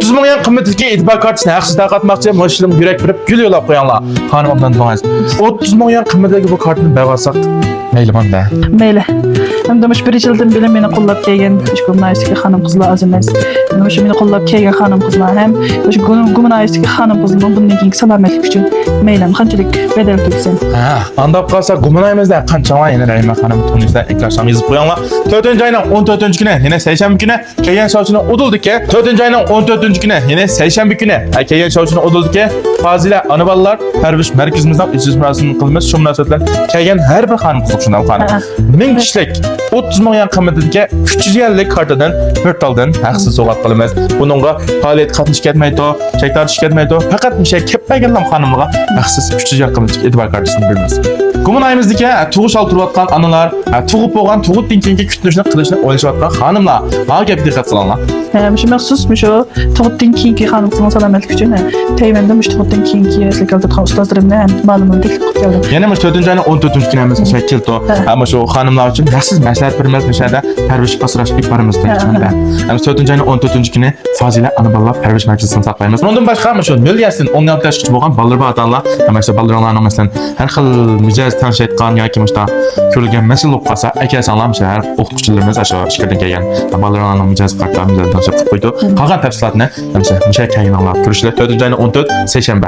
30 ming yen qimmatdagi e'tibor kartasini haqsiz tarqatmoqchi, mashlim yurak berib gul yo'lab qo'yinglar. Xonimimdan to'g'az. 30 ming yen qimmatdagi bu kartani bersak, mayli manda. Mayli. Hem de bir yıldan beri beni qo'llab kelgan Gumunayskiy xonim qizlar az emas. Shu meni qo'llab kelgan xonim qizlar ham shu Gumunayskiy xonim qizlarning bundan keyingi salomatlik uchun maylim qanchalik bedel to'ksin. Ha, andab qolsa Gumunayimizda qancha yana Rayma xonim tunishda ekranga yozib qo'yinglar. 4-oyning 14-kuni, yana seshanba kuni kelgan sovchini udildiki, 4-oyning 14-kuni, yana seshanba kuni kelgan sovchini udildiki, Fazila ana bolalar parvarish markazimizdan usiz muraosini qilamiz. Shu munosabat bilan kelgan har bir xonim qizlar shunday xonim. 1000 kishilik 30 ming yen qimmatidagi 300 yenlik kartadan portaldan haqsiz sovg'a qilamiz. Buningga faoliyat qatnashish ketmaydi, chek tortish ketmaydi. Faqat misha ketmaganlar xonimlarga haqsiz 300 yen qimmatdagi e'tibor kartasini beramiz. Gumunayimizdagi tug'ish oltirayotgan onalar, tug'ib bo'lgan tug'utdan keyingi kutilishni qilishni o'ylashayotgan xonimlar, ha gap diqqat qilinglar. Shu maxsus shu tug'utdan keyingi xonim qizlar salomatlik uchun Tayvanda shu tug'utdan keyingi esliklarda ustozlarimni ma'lumot qilib keldim. Yana 4-oyning 14-kuni mesela keldi. Ama shu xonimlar uchun haqsiz maslahat beramiz, mishada parvarish asrash ibarimiz tayyorlanadi. Ama 4-oyning 14-kuni Fazila ana bolalar parvarish markazini saqlaymiz. Bundan boshqa shu milliyasin 10 yoshgacha bo'lgan bolalar bor ota-onalar, masalan bolalarning masalan har xil mijoz tanış etgan yoki mishda ko'rilgan masala bo'lib qolsa, akasanlar shahar o'qituvchilarimiz shu ishlardan kelgan bolalarning mijoz farqlarini tanishib qo'ydi. Qolgan tafsilotni masalan misha kayinlar ko'rishlar 4-oyning 14 seshanba.